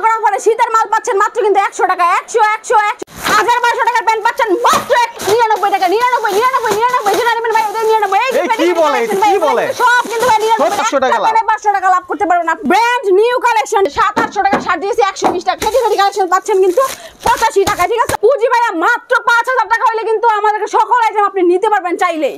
করা অফারে শীতের মাল পাচ্ছেন মাত্র কিন্তু 100 টাকা 100 1200 টাকার প্যান্ট পাচ্ছেন মাত্র 99 টাকা 99 যেটা নেবেন ভাই ওদের 99 এই কি বলে সব কিন্তু ভাই 500 টাকা লাভ 500 টাকা লাভ করতে পারবেন আপনি ব্র্যান্ড নিউ কালেকশন 700 টাকা শার্ট দিয়েছি 120 টাকা ফেটি কালেকশন পাচ্ছেন কিন্তু 85 টাকা ঠিক আছে পুঁজি ভাইয়া মাত্র 5000 টাকা হইলে কিন্তু আমাদেরকে সকল আইটেম আপনি নিতে পারবেন চাইলে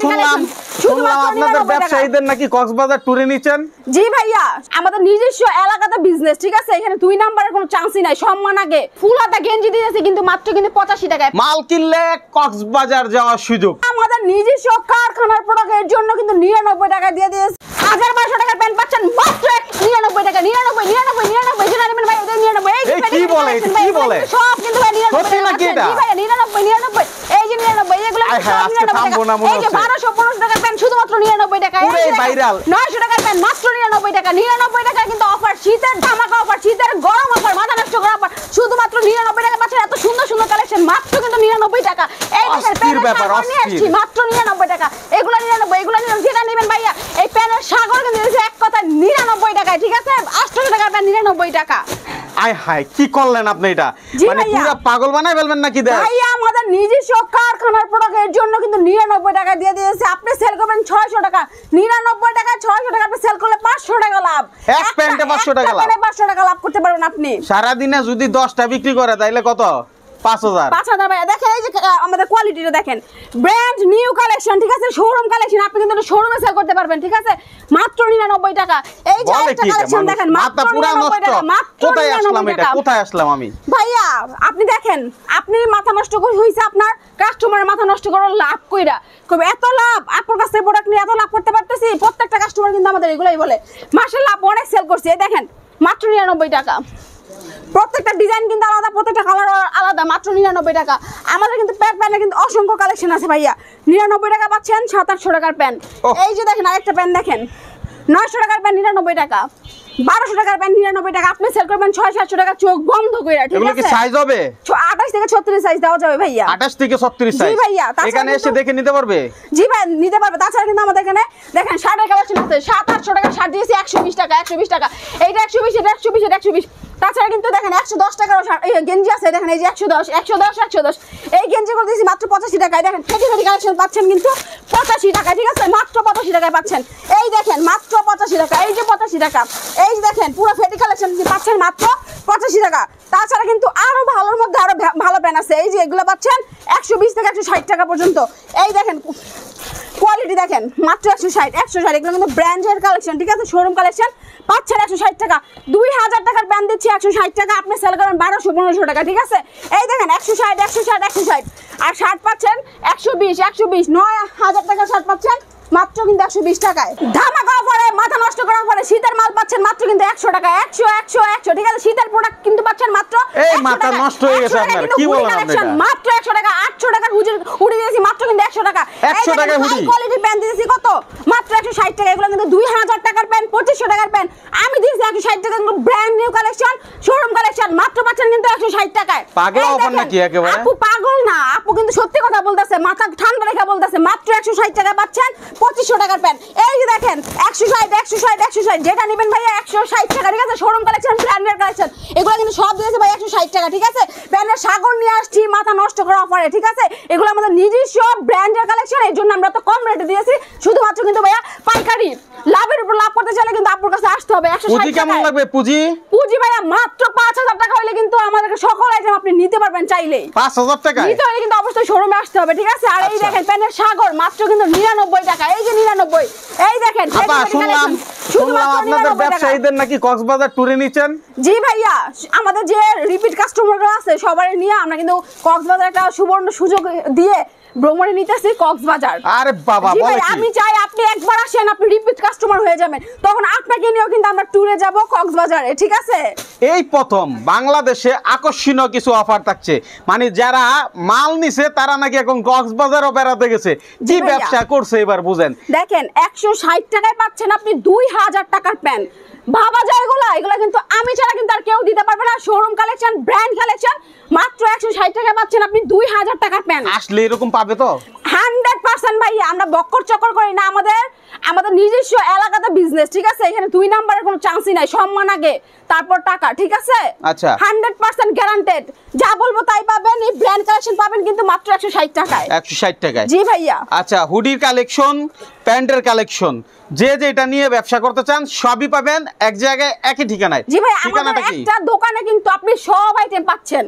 শুনলাম আপনাদের ব্যবসায়ীদের নাকি কক্সবাজার ট্যুরে নিছেন জি ভাইয়া আমাদের নিজস্ব এলাকাতে বিজনেস ঠিক আছে এখানে 2 নম্বরের কোনো চান্সই নাই সম্মান আগে ফুল হাতা গেঞ্জি দিয়েছি কিন্তু মাত্র কিন্তু 85 টাকায় মাল কিনলে কক্সবাজার যাওয়ার সুযোগ আমাদের নিজস্ব কারখানার প্রোডাক্টের জন্য কিন্তু 99 টাকা দিয়ে দিয়েছে 1200 টাকার প্যান্ট পাচ্ছেন মাত্র 99 টাকা 99 যেটা নেবেন ভাই ওদের 99 এই কি বলে সব কিন্তু ভাই 99 সত্যি নাকি এটা জি ভাই 99 এই যে 99 এগুলো সব 99 টাকা এই যে 1215 টাকার প্যান্ট শুধুমাত্র 99 টাকা পুরো ভাইরাল 900 টাকার প্যান্ট মাত্র 99 টাকা কিন্তু অফার শীতের ধামাকা অফার শীতের গরম অফার মাথা নষ্ট করা অফার শুধুমাত্র 99 টাকা পাচ্ছেন এত সুন্দর সুন্দর কালেকশন মাত্র কিন্তু 99 টাকা এই দেখেন ব্যাপার অস্থির মাত্র 99 টাকা এগুলো 99 যেটা নেবেন ভাইয়া এই প্যানের সাগর কিন্তু দিয়েছে এক কথা 99 টাকায় ঠিক আছে 800 টাকা প্যান 99 টাকা আয় হায় কি করলেন আপনি এটা মানে পুরো পাগল বানাই ফেলবেন নাকি দেখ ভাইয়া আমাদের নিজস্ব কারখানার প্রোডাক্টের জন্য কিন্তু 99 টাকা দিয়ে দিয়েছে আপনি সেল করবেন 600 টাকা 99 টাকা 600 টাকা আপনি সেল করলে 500 টাকা লাভ এক প্যান্টে 500 টাকা লাভ 500 টাকা লাভ করতে পারবেন আপনি সারা দিনে যদি 10টা বিক্রি করে তাইলে কত 5000 ভাইয়া দেখেন এই যে আমাদের কোয়ালিটিটা দেখেন ব্র্যান্ড নিউ কালেকশন ঠিক আছে শোরুম কালেকশন আপনি কিন্তু শোরুমে সেল করতে পারবেন ঠিক আছে মাত্র 99 টাকা এই যে একটা কালেকশন দেখেন মাত্র 99 টাকা মাত্র কোথায় আসলাম আমি ভাইয়া আপনি দেখেন আপনি মাথা নষ্ট হইছে আপনার কাস্টমারের মাথা নষ্ট করার লাভ কইরা কবে এত লাভ আপনার কাছে প্রোডাক্ট নিয়ে এত লাভ করতে পারতেছি প্রত্যেকটা কাস্টমার কিন্তু আমাদের এগুলাই বলে মাশাআল্লাহ অনেক সেল করছি এই দেখেন মাত্র 99 টাকা প্রত্যেকটা ডিজাইন কিন্তু আলাদা প্রত্যেকটা কালার আলাদা মাত্র 99 টাকা আমাদের কিন্তু প্যান্টে কিন্তু অসংখ্য কালেকশন আছে ভাইয়া 99 টাকা পাচ্ছেন 700 টাকার প্যান্ট এই যে দেখেন আরেকটা প্যান্ট দেখেন 900 টাকার প্যান্ট 99 টাকা 1200 টাকার প্যান্ট 99 টাকা আপনি সেল করবেন 600-700 টাকা চোখ বন্ধ কইরা ঠিক আছে এগুলো কি সাইজ হবে 28 থেকে 36 সাইজ দেওয়া যাবে ভাইয়া 28 থেকে 36 সাইজ জি ভাইয়া এখানে এসে দেখে নিতে পারবে জি ভাই নিতে পারবে তাছাড়া কিন্তু আমাদের এখানে দেখেন শার্টের কালেকশন আছে 700-800 টাকা শার্ট দিয়েছি 120 টাকা এইটা 120 তাছাড়া কিন্তু দেখেন 110 টাকার গেঞ্জি আছে দেখেন এই যে 110 এই গেঞ্জিগুলো দিয়েছি মাত্র 85 টাকায় দেখেন ফেটি কালেকশন পাচ্ছেন কিন্তু 85 টাকা ঠিক আছে মাত্র 85 টাকায় পাচ্ছেন এই দেখেন মাত্র 85 টাকা এই যে 85 টাকা এই যে দেখেন পুরো ফেটি কালেকশন পাচ্ছেন মাত্র 85 টাকা তাছাড়া কিন্তু আরো ভালোর মধ্যে আরো ভালো প্যান্ট আছে এই যে এগুলো পাচ্ছেন 120 থেকে 160 টাকা পর্যন্ত এই দেখেন কোয়ালিটি দেখেন মাত্র 160 এগুলো কিন্তু ব্র্যান্ডের কালেকশন ঠিক আছে শোরুম কালেকশন পাচ্ছেন 160 টাকা 2000 টাকার প্যান্ট দিচ্ছি 160 টাকা আপনি সেল করেন 1200-1500 টাকা ঠিক আছে এই দেখেন 160 আর শার্ট পাচ্ছেন 120 9000 টাকার শার্ট পাচ্ছেন মাত্র কিন্তু 120 টাকায় ধামাকা অফারে মাথা নষ্ট করা অফারে শীতের মাল পাচ্ছেন মাত্র কিন্তু 100 টাকা 100 ঠিক আছে শীতের প্রোডাক্ট কিন্তু পাচ্ছেন মাত্র এই মাথা নষ্ট হয়ে গেছে আপনার কি বলেন আপনি এটা মাত্র 100 টাকা 800 টাকার হুডি দিয়েছি মাত্র কিন্তু 100 টাকা 100 টাকার হুডি কোয়ালিটির প্যান্ট দিয়েছি কত মাত্র 160 টাকা এগুলো কিন্তু 2000 টাকার প্যান্ট 2500 টাকার প্যান্ট আমি দিয়েছি 160 টাকা কিন্তু brand new collection showroom collection মাত্র পাচ্ছেন কিন্তু 160 টাকায় পাগল অফার নাকি একেবারে আপু পাগল না আপু কিন্তু সত্যি কথা বলতেছে মাথা ঠান্ডা রেখে বলতেছে মাত্র 160 টাকা পাচ্ছেন 2500 টাকার প্যান্ট এই যে দেখেন 160 যেটা নেবেন ভাইয়া 160 টাকা ঠিক আছে শোরুম কালেকশন ব্র্যান্ডের কালেকশন এগুলো কিন্তু সব দিয়েছে ভাই 160 টাকা ঠিক আছে প্যান্টের সাগর নিয়ে আসছি মাথা নষ্ট করা অফারে ঠিক আছে এগুলো আমাদের নিজস্ব ব্র্যান্ডের কালেকশন এর জন্য আমরা তো কম রেটে দিয়েছি শুধুমাত্র কিন্তু ভাইয়া পাইকারি লাভের উপর লাভ করতে চাইলে কিন্তু আপনার কাছে আসতে হবে 160 টাকা পুঁজি কেমন লাগবে পুঁজি ভাইয়া মাত্র 5000 টাকা হলে কিন্তু আমাদেরকে সকল আইটেম আপনি নিতে পারবেন চাইলে 5000 টাকা নিতে হলে কিন্তু অবশ্যই শোরুমে আসতে হবে ঠিক আছে আর এই দেখেন প্যান্টের সাগর মাত্র কিন্তু 99 টাকা এই যে 99 এই দেখেন শুনলাম আপনাদের ব্যবসায়ীদের নাকি কক্সবাজার ট্যুরে নিছেন জি ভাইয়া আমাদের যে রিপিট কাস্টমাররা আছে সবাই নিয়ে আমরা কিন্তু কক্সবাজার একটা সুবর্ণ সুযোগ দিয়ে ভ্রমণে নিতেছি কক্সবাজার আরে বাবা বলে কি আমি চাই আপনি একবার আসেন আপনি রিপিট কাস্টমার হয়ে যাবেন তখন আপনাকে নিয়েও কিন্তু আমরা ট্যুরে যাব কক্সবাজারে ঠিক আছে এই প্রথম বাংলাদেশে আকর্ষণীয় কিছু অফার থাকছে মানে যারা মাল নিছে তারা নাকি এখন কক্সবাজারও বেড়াতে গেছে কি ব্যবসা করছে এবার বুঝেন দেখেন 160 টাকায় পাচ্ছেন আপনি 2000 টাকার প্যান্ট ভাবা যায় এগুলা কিন্তু আমি ছাড়া কিন্তু আর কেউ দিতে পারবে না শোরুম কালেকশন ব্র্যান্ড কালেকশন মাত্র 160 টাকায় পাচ্ছেন আপনি 2000 টাকার প্যান্ট আসলে এরকম পাবে তো 100% 100% ভাই আমরা বক্কর চক্কর করি না, আমাদের নিজস্ব এলাকাতে বিজনেস, ঠিক আছে? এখানে 2 নাম্বারের কোনো চান্সই নাই, সম্মান আগে তারপর টাকা, ঠিক আছে? আচ্ছা 100% গ্যারান্টেড, যা বলবো তাই পাবেন। এই ব্র্যান্ড কালেকশন পাবেন কিন্তু মাত্র 160 টাকায়। 160 টাকায়? জি ভাইয়া। আচ্ছা হুডির কালেকশন, প্যান্টের কালেকশন, যে যেটা নিয়ে ব্যবসা করতে চান সবই পাবেন এক জায়গায়, একই ঠিকানায়। জি ভাই, আমাদের ঠিকানাটা কি? একটা দোকানে কিন্তু আপনি সব আইটেম পাচ্ছেন।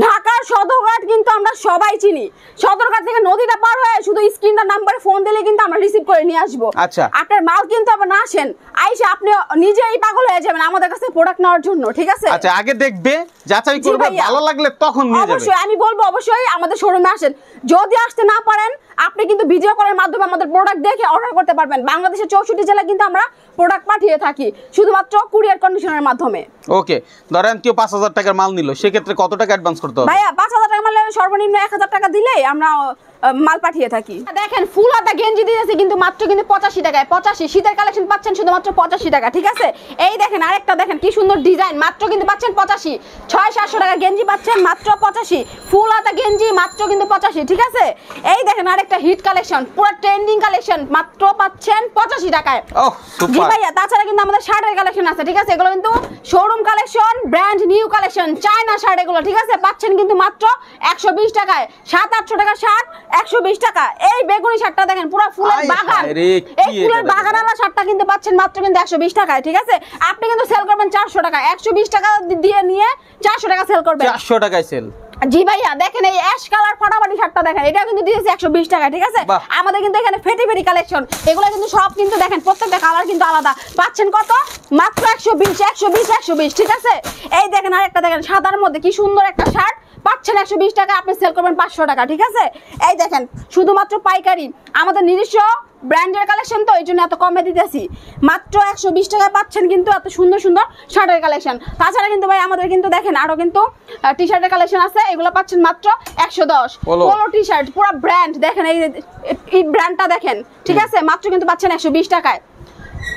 ঢাকার সদরঘাট কিন্তু আমরা সবাই চিনি, সদরঘাট থেকে নদীটা পার হয়ে শুধু স্ক্রিনটার নাম্বারে ফোন দিলে কিন্তু আমরা রিসিভ করে নিয়ে আসবো। আচ্ছা আপনার মাল কিন্তু আবার না আসেন, আইসা আপনি নিজেই পাগল হয়ে যাবেন আমাদের কাছে প্রোডাক্ট নেওয়ার জন্য, ঠিক আছে? আচ্ছা আগে দেখবে, যাচাই করবে, ভালো লাগলে তখন নিয়ে যাবে। অবশ্যই আমি বলবো অবশ্যই আমাদের শোরুমে আসেন। যদি আসতে না পারেন আপনি কিন্তু ভিডিও কলের মাধ্যমে আমাদের প্রোডাক্ট দেখে অর্ডার করতে পারবেন। বাংলাদেশের 64 জেলায় কিন্তু আমরা প্রোডাক্ট পাঠিয়ে থাকি শুধুমাত্র কুরিয়ার কন্ডিশনের মাধ্যমে। ওকে, ধরেন কেউ 5000 টাকার মাল নিল, সেক্ষেত্রে কত টাকা অ্যাডভান্স করতে হবে? ভাইয়া 5000 টাকা মাল সর্বনিম্ন 1000 টাকা দিলেই আমরা মাল পাঠিয়ে থাকি। দেখেন ফুল হাতা গেঞ্জি দিয়েছি কিন্তু মাত্র কিন্তু 85 টাকায়। 85 শীতের কালেকশন পাচ্ছেন শুধুমাত্র 85 টাকা, ঠিক আছে? এই দেখেন আরেকটা দেখেন কি সুন্দর ডিজাইন, মাত্র কিন্তু পাচ্ছেন 85। 600-700 টাকা গেঞ্জি পাচ্ছেন মাত্র 85। ফুল হাতা গেঞ্জি মাত্র কিন্তু 85, ঠিক আছে? এই দেখেন আরেকটা হিট কালেকশন, পুরো ট্রেন্ডিং কালেকশন, মাত্র পাচ্ছেন 85 টাকায়। ওহ সুপার। জি ভাইয়া, তাছাড়া কিন্তু আমাদের শার্টের কালেকশন আছে, ঠিক আছে? এগুলো কিন্তু showroom collection, brand new collection, China shirt এগুলো, ঠিক আছে? পাচ্ছেন কিন্তু মাত্র 120 টাকায়। 700-800 টাকা শার্ট 120 টাকা। এই বেগুনি শার্টটা দেখেন পুরো ফুলের বাগান, এই ফুলের বাগানওয়ালা শার্টটা কিন্তু পাচ্ছেন মাত্র কিন্তু 120 টাকায়, ঠিক আছে? আপনি কিন্তু সেল করবেন 400 টাকা, 120 টাকা দিয়ে নিয়ে 400 টাকা সেল করবেন। 400 টাকায় সেল। জি ভাইয়া, দেখেন এই অ্যাশ কালার ফাটাফাটি শার্টটা দেখেন, এটা কিন্তু দিয়েছে 120 টাকা, ঠিক আছে? আমাদের কিন্তু এখানে ফেটি ফেটি কালেকশন, এগুলো কিন্তু সব কিন্তু দেখেন প্রত্যেকটা কালার কিন্তু আলাদা। পাচ্ছেন কত? মাত্র 120, ঠিক আছে? এই দেখেন আরেকটা দেখেন সাদার মধ্যে কি সুন্দর একটা শার্ট, পাচ্ছেন 120 টাকা, আপনি সেল করবেন 500 টাকা, ঠিক আছে? এই দেখেন শুধুমাত্র পাইকারি, আমাদের নিজস্ব ব্র্যান্ডের কালেকশন তো এই জন্য এত কমে দিতেছি। মাত্র 120 টাকায় পাচ্ছেন কিন্তু এত সুন্দর সুন্দর শার্টের কালেকশন। তাছাড়া কিন্তু ভাই আমাদের কিন্তু দেখেন আরো কিন্তু টি শার্টের কালেকশন আছে, এগুলো পাচ্ছেন মাত্র 110। পোলো টি শার্ট পুরো ব্র্যান্ড দেখেন, এই ব্র্যান্ডটা দেখেন, ঠিক আছে? মাত্র কিন্তু পাচ্ছেন 120 টাকায়।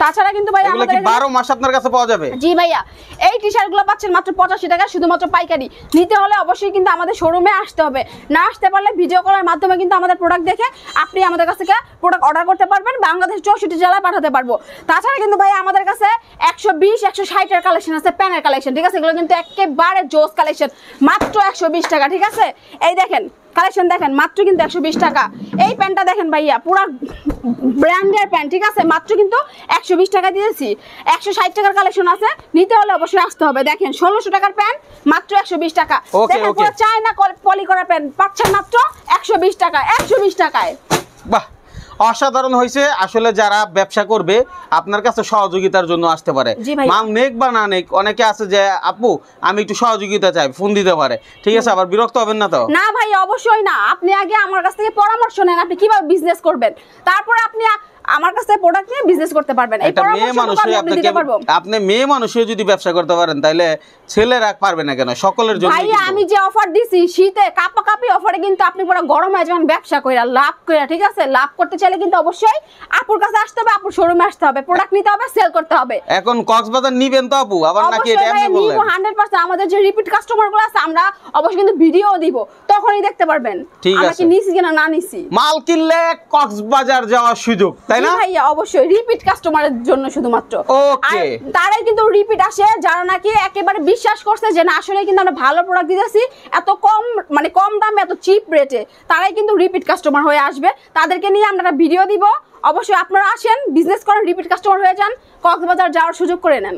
তাছাড়া কিন্তু ভাই আমাদের 12 মাস আপনার কাছে পাওয়া যাবে। জি ভাইয়া, এই টি শার্টগুলো পাচ্ছেন মাত্র 85 টাকা, শুধুমাত্র পাইকারি। নিতে হলে অবশ্যই কিন্তু আমাদের শোরুমে আসতে হবে, না আসতে পারলে ভিডিও কলের মাধ্যমে কিন্তু আমাদের প্রোডাক্ট দেখে আপনি আমাদের কাছ থেকে প্রোডাক্ট অর্ডার করতে পারবেন, বাংলাদেশ 64 জেলায় পাঠাতে পারবো। তাছাড়া কিন্তু ভাই আমাদের কাছে 120-160 এর কালেকশন আছে, প্যানের কালেকশন, ঠিক আছে? এগুলো কিন্তু একেবারে জোস কালেকশন, মাত্র 120 টাকা, ঠিক আছে? এই দেখেন কালেকশন দেখেন, মাত্র কিন্তু 120 টাকা। এই প্যান্টটা দেখেন ভাইয়া, পুরো ব্র্যান্ডের প্যান্ট, ঠিক আছে? মাত্র কিন্তু 120 টাকা দিয়েছি। 160 টাকার কালেকশন আছে, নিতে হলে অবশ্যই আসতে হবে। দেখেন 1600 টাকার প্যান্ট মাত্র 120 টাকা। দেখেন পুরো চায়না পলি করা প্যান্ট পাচ্ছেন মাত্র 120 টাকা, 120 টাকায়। বাহ, অসাধারণ হয়েছে। আসলে যারা ব্যবসা করবে আপনার কাছে সহযোগিতার জন্য আসতে পারে, মাল নেক বা না নেক। অনেকে আছে যে আপু আমি একটু সহযোগিতা চাই, ফোন দিতে পারে, ঠিক আছে? আবার বিরক্ত হবেন না তো? না ভাই, অবশ্যই না। আপনি আগে আমার কাছ থেকে পরামর্শ নেন আপনি কিভাবে বিজনেস করবেন, তারপরে আপনি আমার কাছে প্রোডাক্ট নিয়ে বিজনেস করতে পারবেন। এই পরামর্শগুলো আমি দিতে পারবো। আপনি মেয়ে মানুষে যদি ব্যবসা করতে পারেন তাহলে ছেলেরা পারবে না কেন? সকলের জন্য। ভাই আমি যে অফার দিছি শীতে কাপাকাপি অফারে, কিন্তু আপনি পুরো গরমে যখন ব্যবসা কইরা লাভ কইরা, ঠিক আছে? লাভ করতে চাইলে কিন্তু অবশ্যই আপুর কাছে আসতে হবে, আপুর শোরুমে আসতে হবে, প্রোডাক্ট নিতে হবে, সেল করতে হবে। এখন কক্সবাজার নিবেন তো আপু? আবার নাকি এটা এমনি বললেন? 100% আমাদের যে রিপিট কাস্টমার গুলো আছে আমরা অবশ্যই কিন্তু ভিডিও দিব, তখনই দেখতে পারবেন আমরা কি নিছি কিনা না নিছি। মাল কিনলে কক্সবাজার যাওয়ার সুযোগ, তাই না? ভাইয়া অবশ্যই রিপিট কাস্টমারের জন্য শুধুমাত্র। ওকে, তারাই কিন্তু রিপিট আসে যারা নাকি একেবারে বিশ্বাস করছে যে না আসলে কিন্তু আমরা ভালো প্রোডাক্ট দিতেছি এত কম, মানে কম দামে এত চিপ রেটে, তারাই কিন্তু রিপিট কাস্টমার হয়ে আসবে। তাদেরকে নিয়ে আমরা ভিডিও দিব। অবশ্যই আপনারা আসেন, বিজনেস করেন, রিপিট কাস্টমার হয়ে যান, কক্সবাজার যাওয়ার সুযোগ করে নেন।